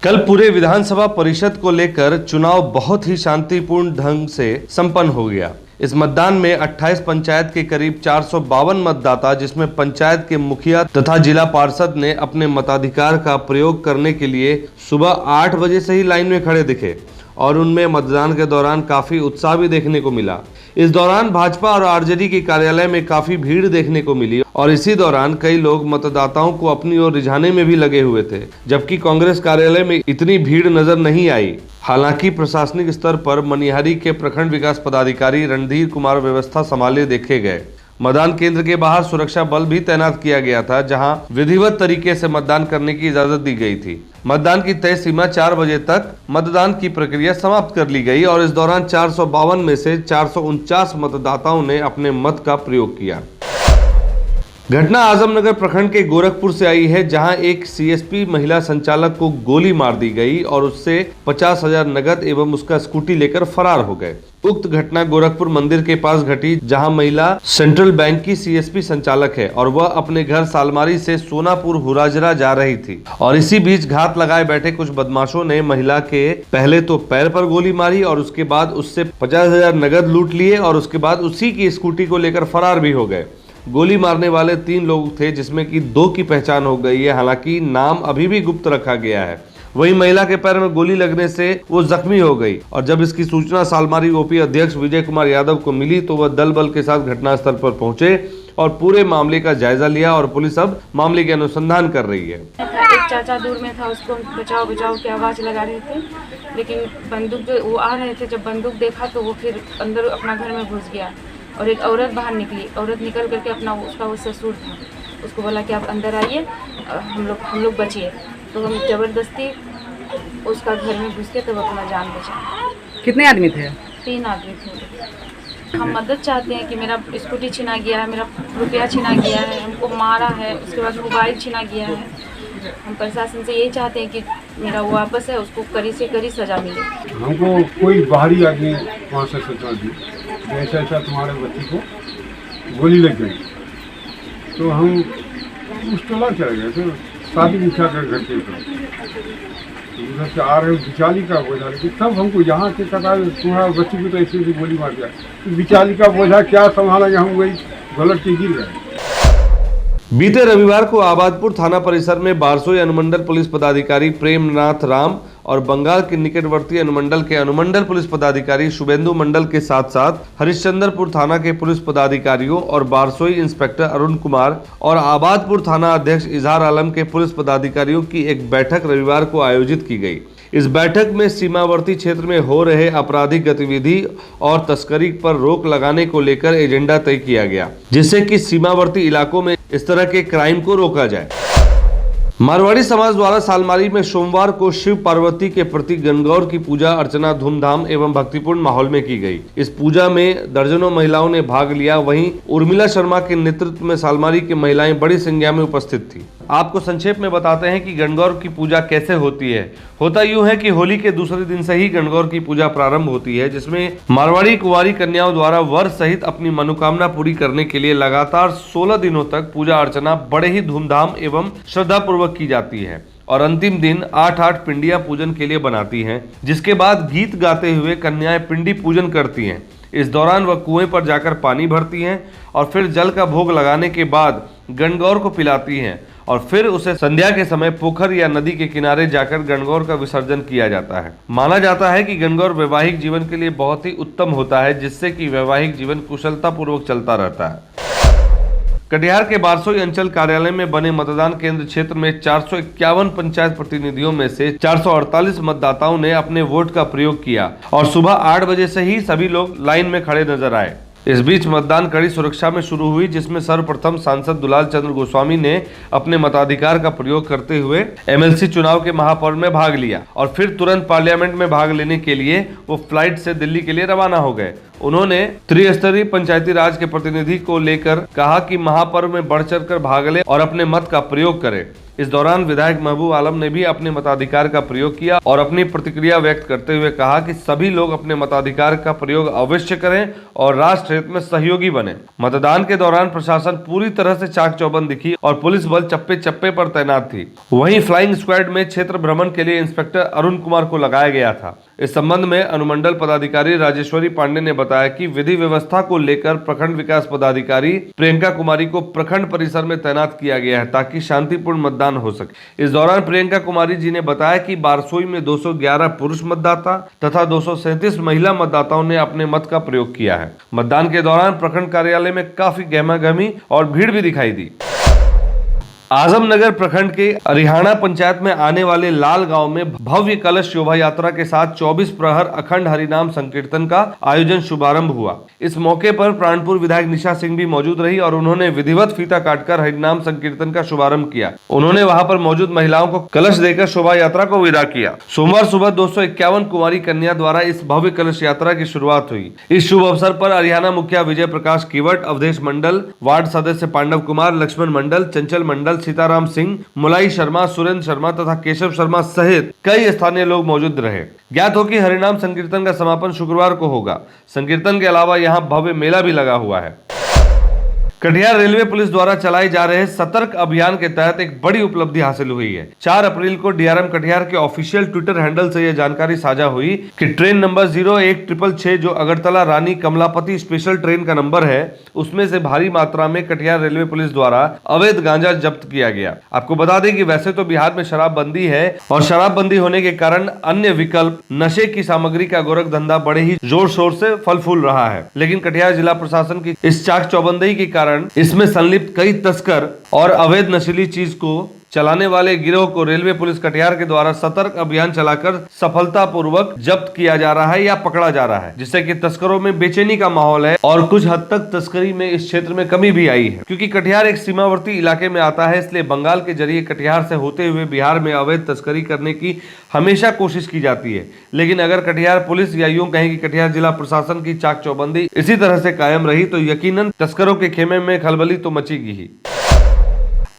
कल पूरे विधानसभा परिषद को लेकर चुनाव बहुत ही शांतिपूर्ण ढंग से संपन्न हो गया। इस मतदान में 28 पंचायत के करीब 452 मतदाता, जिसमें पंचायत के मुखिया तथा जिला पार्षद ने अपने मताधिकार का प्रयोग करने के लिए सुबह 8 बजे से ही लाइन में खड़े दिखे और उनमें मतदान के दौरान काफी उत्साह भी देखने को मिला। इस दौरान भाजपा और आरजेडी के कार्यालय में काफी भीड़ देखने को मिली और इसी दौरान कई लोग मतदाताओं को अपनी ओर रिझाने में भी लगे हुए थे, जबकि कांग्रेस कार्यालय में इतनी भीड़ नजर नहीं आई। हालांकि प्रशासनिक स्तर पर मनिहारी के प्रखंड विकास पदाधिकारी रणधीर कुमार व्यवस्था संभाले देखे गए। मतदान केंद्र के बाहर सुरक्षा बल भी तैनात किया गया था, जहां विधिवत तरीके से मतदान करने की इजाजत दी गई थी। मतदान की तय सीमा 4 बजे तक मतदान की प्रक्रिया समाप्त कर ली गई और इस दौरान 452 में से 449 मतदाताओं ने अपने मत का प्रयोग किया। घटना आजमनगर प्रखंड के गोरखपुर से आई है, जहां एक सीएसपी महिला संचालक को गोली मार दी गई और उससे 50,000 नगद एवं उसका स्कूटी लेकर फरार हो गए। उक्त घटना गोरखपुर मंदिर के पास घटी, जहां महिला सेंट्रल बैंक की सीएसपी संचालक है और वह अपने घर सालमारी से सोनापुर हुराजरा जा रही थी और इसी बीच घात लगाए बैठे कुछ बदमाशों ने महिला के पहले तो पैर पर गोली मारी और उसके बाद उससे 50,000 नगद लूट लिए और उसके बाद उसी की स्कूटी को लेकर फरार भी हो गए। गोली मारने वाले 3 लोग थे, जिसमें कि 2 की पहचान हो गई है। हालांकि नाम अभी भी गुप्त रखा गया है। वहीं महिला के पैर में गोली लगने से वो जख्मी हो गई और जब इसकी सूचना सालमारी ओपी अध्यक्ष विजय कुमार यादव को मिली तो वह दल बल के साथ घटनास्थल पर पहुंचे और पूरे मामले का जायजा लिया और पुलिस अब मामले के अनुसंधान कर रही है। एक चाचा दूर में था, उसको बचाओ बचाओ की आवाज लगा रहे थे, लेकिन बंदूक जो वो आ रहे थे, जब बंदूक देखा तो वो फिर अंदर अपना घर में घुस गया और एक औरत बाहर निकली। औरत निकल करके अपना उसका वो ससुर था, उसको बोला कि आप अंदर आइए, हम लोग बचिए। तो हम जबरदस्ती उसका घर में घुस के तब अपना जान बचा। कितने आदमी थे? 3 आदमी थे। हम मदद चाहते हैं कि मेरा स्कूटी छिना गया है, मेरा रुपया छिना गया है, हमको मारा है, उसके बाद मोबाइल छिना गया है। हम प्रशासन से यही चाहते हैं कि मेरा वो वापस है, उसको कड़ी से कड़ी सजा मिले। हमको कोई बाहरी आदमी वहाँ से सूचना दी ऐसा ऐसा तुम्हारे बच्ची को गोली लग गई, तो हम उस टोला चले गए थे शादी बिछा कर घर के उधर से आ रहे बिचाली का बोझा, लेकिन तब हमको यहाँ से कहा तुम्हारा बच्ची को तो ऐसे भी गोली मार दिया। तो बिचाली का बोझा क्या संभाला, हम वही गलत के गिर गए। बीते रविवार को आबादपुर थाना परिसर में बारसोई अनुमंडल पुलिस पदाधिकारी प्रेमनाथ राम और बंगाल के निकटवर्ती अनुमंडल के अनुमंडल पुलिस पदाधिकारी शुभेंदु मंडल के साथ साथ हरिश्चंद्रपुर थाना के पुलिस पदाधिकारियों और बारसोई इंस्पेक्टर अरुण कुमार और आबादपुर थाना अध्यक्ष इजहार आलम के पुलिस पदाधिकारियों की एक बैठक रविवार को आयोजित की गई। इस बैठक में सीमावर्ती क्षेत्र में हो रहे आपराधिक गतिविधि और तस्करी पर रोक लगाने को लेकर एजेंडा तय किया गया, जिससे कि सीमावर्ती इलाकों में इस तरह के क्राइम को रोका जाए। मारवाड़ी समाज द्वारा सालमारी में सोमवार को शिव पार्वती के प्रति गणगौर की पूजा अर्चना धूमधाम एवं भक्तिपूर्ण माहौल में की गई। इस पूजा में दर्जनों महिलाओं ने भाग लिया। वहीं उर्मिला शर्मा के नेतृत्व में सालमारी की महिलाएं बड़ी संख्या में उपस्थित थी। आपको संक्षेप में बताते हैं कि गणगौर की पूजा कैसे होती है। होता यूं है कि होली के दूसरे दिन से ही गणगौर की पूजा प्रारंभ होती है, जिसमें मारवाड़ी कुंवारी कन्याओं द्वारा वर सहित अपनी मनोकामना पूरी करने के लिए लगातार 16 दिनों तक पूजा अर्चना बड़े ही धूमधाम एवं श्रद्धा पूर्वक की जाती है और अंतिम दिन 8 पिंडियां पूजन के लिए बनाती हैं, जिसके बाद गीत गाते हुए कन्याएं पिंडी पूजन करती हैं। इस दौरान वह कुएं पर जाकर पानी भरती हैं और फिर जल का भोग लगाने के बाद गणगौर को पिलाती हैं और फिर उसे संध्या के समय पोखर या नदी के किनारे जाकर गणगौर का विसर्जन किया जाता है। माना जाता है कि गणगौर वैवाहिक जीवन के लिए बहुत ही उत्तम होता है, जिससे कि वैवाहिक जीवन कुशलता पूर्वक चलता रहता है। कटिहार के बारसोई अंचल कार्यालय में बने मतदान केंद्र क्षेत्र में 451 पंचायत प्रतिनिधियों में से 448 मतदाताओं ने अपने वोट का प्रयोग किया और सुबह 8 बजे से ही सभी लोग लाइन में खड़े नजर आए। इस बीच मतदान कड़ी सुरक्षा में शुरू हुई, जिसमें सर्वप्रथम सांसद दुलाल चंद्र गोस्वामी ने अपने मताधिकार का प्रयोग करते हुए एमएलसी चुनाव के महापर्व में भाग लिया और फिर तुरंत पार्लियामेंट में भाग लेने के लिए वो फ्लाइट से दिल्ली के लिए रवाना हो गए। उन्होंने त्रिस्तरीय पंचायती राज के प्रतिनिधि को लेकर कहा कि महापर्व में बढ़ चढ़ कर भाग ले और अपने मत का प्रयोग करें। इस दौरान विधायक महबूब आलम ने भी अपने मताधिकार का प्रयोग किया और अपनी प्रतिक्रिया व्यक्त करते हुए कहा कि सभी लोग अपने मताधिकार का प्रयोग अवश्य करें और राष्ट्र हित में सहयोगी बने। मतदान के दौरान प्रशासन पूरी तरह से चाक चौबंद दिखी और पुलिस बल चप्पे चप्पे पर तैनात थी। वहीं फ्लाइंग स्क्वाड में क्षेत्र भ्रमण के लिए इंस्पेक्टर अरुण कुमार को लगाया गया था। इस संबंध में अनुमंडल पदाधिकारी राजेश्वरी पांडे ने बताया कि विधि व्यवस्था को लेकर प्रखंड विकास पदाधिकारी प्रियंका कुमारी को प्रखंड परिसर में तैनात किया गया है ताकि शांतिपूर्ण मतदान हो सके। इस दौरान प्रियंका कुमारी जी ने बताया कि बारसोई में 211 पुरुष मतदाता तथा 237 महिला मतदाताओं ने अपने मत का प्रयोग किया है। मतदान के दौरान प्रखंड कार्यालय में काफी गहमागहमी और भीड़ भी दिखाई दी। आजमनगर प्रखंड के अरिहाना पंचायत में आने वाले लाल गांव में भव्य कलश शोभा यात्रा के साथ 24 प्रहर अखंड हरिनाम संकीर्तन का आयोजन शुभारंभ हुआ। इस मौके पर प्राणपुर विधायक निशा सिंह भी मौजूद रही और उन्होंने विधिवत फीता काटकर हरिनाम संकीर्तन का शुभारंभ किया। उन्होंने वहां पर मौजूद महिलाओं को कलश देकर शोभा यात्रा को विदा किया। सोमवार सुबह 251 कुमारी कन्या द्वारा इस भव्य कलश यात्रा की शुरुआत हुई। इस शुभ अवसर पर हरियाणा मुखिया विजय प्रकाश किवट, अवधेश मंडल, वार्ड सदस्य पांडव कुमार, लक्ष्मण मंडल, चंचल मंडल, सीताराम सिंह, मुलाई शर्मा, सुरेंद्र शर्मा तथा केशव शर्मा सहित कई स्थानीय लोग मौजूद रहे। ज्ञात हो कि हरिनाम संकीर्तन का समापन शुक्रवार को होगा। संकीर्तन के अलावा यहां भव्य मेला भी लगा हुआ है। कटिहार रेलवे पुलिस द्वारा चलाए जा रहे सतर्क अभियान के तहत एक बड़ी उपलब्धि हासिल हुई है। 4 अप्रैल को डीआरएम कटिहार के ऑफिशियल ट्विटर हैंडल से यह जानकारी साझा हुई कि ट्रेन नंबर 01666 जो अगरतला रानी कमलापति स्पेशल ट्रेन का नंबर है, उसमें से भारी मात्रा में कटिहार रेलवे पुलिस द्वारा अवैध गांजा जब्त किया गया। आपको बता दें कि वैसे तो बिहार में शराबबंदी है और शराबबंदी होने के कारण अन्य विकल्प नशे की सामग्री का गोरख धंधा बड़े ही जोर शोर से फल फूल रहा है, लेकिन कटिहार जिला प्रशासन की इस चाक चौबंदी के कारण इसमें संलिप्त कई तस्कर और अवैध नशीली चीज को चलाने वाले गिरोह को रेलवे पुलिस कटिहार के द्वारा सतर्क अभियान चलाकर सफलतापूर्वक जब्त किया जा रहा है या पकड़ा जा रहा है, जिससे कि तस्करों में बेचैनी का माहौल है और कुछ हद तक तस्करी में इस क्षेत्र में कमी भी आई है। क्योंकि कटिहार एक सीमावर्ती इलाके में आता है, इसलिए बंगाल के जरिए कटिहार से होते हुए बिहार में अवैध तस्करी करने की हमेशा कोशिश की जाती है। लेकिन अगर कटिहार पुलिस या यूं कहें कि कटिहार जिला प्रशासन की चाक चौबंदी इसी तरह से कायम रही तो यकीनन तस्करों के खेमे में खलबली तो मचेगी ही।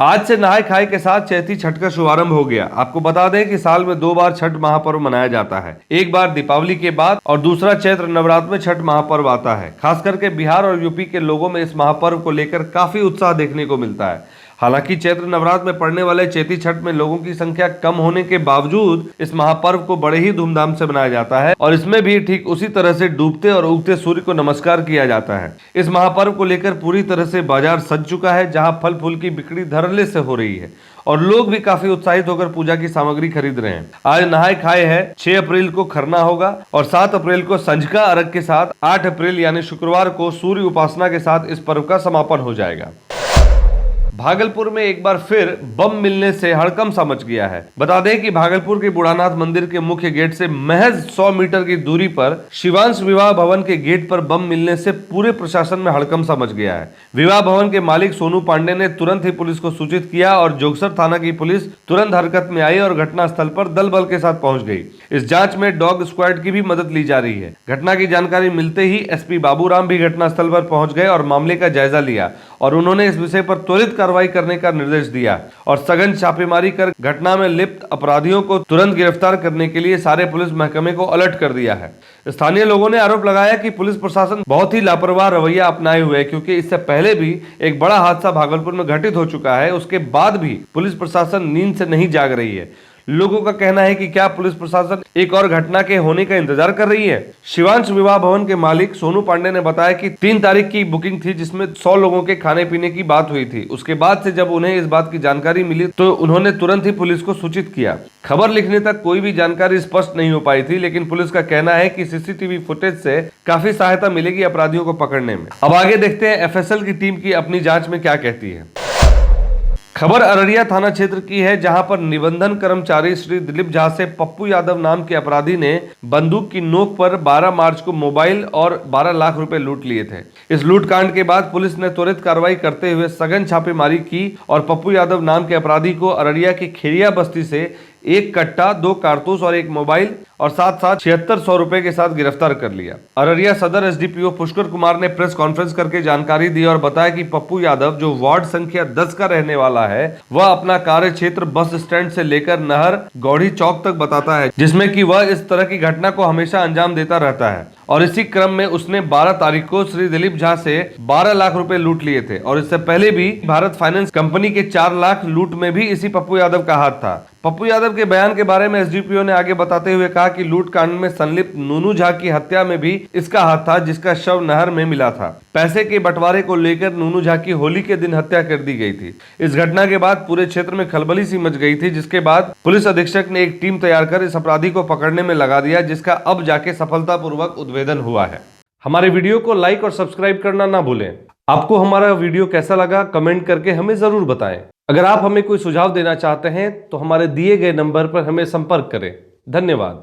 आज से नहाय खाए के साथ चैती छठ का शुभारंभ हो गया। आपको बता दें कि साल में 2 बार छठ महापर्व मनाया जाता है, एक बार दीपावली के बाद और दूसरा चैत्र नवरात्र में छठ महापर्व आता है। खास करके बिहार और यूपी के लोगों में इस महापर्व को लेकर काफी उत्साह देखने को मिलता है। हालांकि चैत्र नवरात्र में पड़ने वाले चैती छठ में लोगों की संख्या कम होने के बावजूद इस महापर्व को बड़े ही धूमधाम से मनाया जाता है और इसमें भी ठीक उसी तरह से डूबते और उगते सूर्य को नमस्कार किया जाता है। इस महापर्व को लेकर पूरी तरह से बाजार सज चुका है, जहां फल फूल की बिक्री धड़ल्ले से हो रही है और लोग भी काफी उत्साहित होकर पूजा की सामग्री खरीद रहे हैं। आज नहाय खाए है, 6 अप्रैल को खरना होगा और 7 अप्रैल को संझका अर्घ के साथ 8 अप्रैल यानी शुक्रवार को सूर्य उपासना के साथ इस पर्व का समापन हो जाएगा। भागलपुर में एक बार फिर बम मिलने से हड़कंप सा मच गया है। बता दें कि भागलपुर के बूढ़ानाथ मंदिर के मुख्य गेट से महज 100 मीटर की दूरी पर शिवांश विवाह भवन के गेट पर बम मिलने से पूरे प्रशासन में हड़कंप सा मच गया है। विवाह भवन के मालिक सोनू पांडे ने तुरंत ही पुलिस को सूचित किया और जोगसर थाना की पुलिस तुरंत हरकत में आई और घटनास्थल पर दल बल के साथ पहुंच गई। इस जांच में डॉग स्क्वाड की भी मदद ली जा रही है। घटना की जानकारी मिलते ही एसपी बाबूराम भी घटनास्थल पर पहुंच गए और मामले का जायजा लिया और उन्होंने इस विषय पर त्वरित कार्रवाई करने का निर्देश दिया और सघन छापेमारी कर घटना में लिप्त अपराधियों को तुरंत गिरफ्तार करने के लिए सारे पुलिस महकमे को अलर्ट कर दिया है। स्थानीय लोगों ने आरोप लगाया कि पुलिस प्रशासन बहुत ही लापरवाह रवैया अपनाए हुए है, क्योंकि इससे पहले भी एक बड़ा हादसा भागलपुर में घटित हो चुका है। उसके बाद भी पुलिस प्रशासन नींद से नहीं जाग रही है। लोगों का कहना है कि क्या पुलिस प्रशासन एक और घटना के होने का इंतजार कर रही है। शिवांश विवाह भवन के मालिक सोनू पांडे ने बताया कि 3 तारीख की बुकिंग थी, जिसमें 100 लोगों के खाने पीने की बात हुई थी। उसके बाद से जब उन्हें इस बात की जानकारी मिली तो उन्होंने तुरंत ही पुलिस को सूचित किया। खबर लिखने तक कोई भी जानकारी स्पष्ट नहीं हो पाई थी, लेकिन पुलिस का कहना है कि सीसीटीवी फुटेज से काफी सहायता मिलेगी अपराधियों को पकड़ने में। अब आगे देखते हैं एफएसएल की टीम की अपनी जांच में क्या कहती है। खबर अररिया थाना क्षेत्र की है, जहां पर निबंधन कर्मचारी श्री दिलीप झा से पप्पू यादव नाम के अपराधी ने बंदूक की नोक पर 12 मार्च को मोबाइल और 12 लाख रुपए लूट लिए थे। इस लूटकांड के बाद पुलिस ने त्वरित कार्रवाई करते हुए सघन छापेमारी की और पप्पू यादव नाम के अपराधी को अररिया की खेरिया बस्ती से 1 कट्टा, 2 कारतूस और 1 मोबाइल और साथ 7600 रुपए के साथ गिरफ्तार कर लिया। अररिया सदर एसडीपीओ पुष्कर कुमार ने प्रेस कॉन्फ्रेंस करके जानकारी दी और बताया कि पप्पू यादव जो वार्ड संख्या 10 का रहने वाला है, वह अपना कार्य क्षेत्र बस स्टैंड से लेकर नहर गौड़ी चौक तक बताता है, जिसमें कि वह इस तरह की घटना को हमेशा अंजाम देता रहता है। और इसी क्रम में उसने 12 तारीख को श्री दिलीप झा से 12 लाख रुपए लूट लिए थे और इससे पहले भी भारत फाइनेंस कंपनी के 4 लाख लूट में भी इसी पप्पू यादव का हाथ था। पप्पू यादव के बयान के बारे में एसडीपीओ ने आगे बताते हुए कहा कि लूट कांड में संलिप्त नूनू झा की हत्या में भी इसका हाथ था, जिसका शव नहर में मिला था। पैसे के बंटवारे को लेकर नूनू झा की होली के दिन हत्या कर दी गई थी। इस घटना के बाद पूरे क्षेत्र में खलबली सी मच गई थी, जिसके बाद पुलिस अधीक्षक ने एक टीम तैयार कर इस अपराधी को पकड़ने में लगा दिया, जिसका अब जाके सफलतापूर्वक उद्भेदन हुआ है। हमारे वीडियो को लाइक और सब्सक्राइब करना ना भूलें। आपको हमारा वीडियो कैसा लगा कमेंट करके हमें जरूर बताएं। अगर आप हमें कोई सुझाव देना चाहते हैं तो हमारे दिए गए नंबर पर हमें संपर्क करें। धन्यवाद।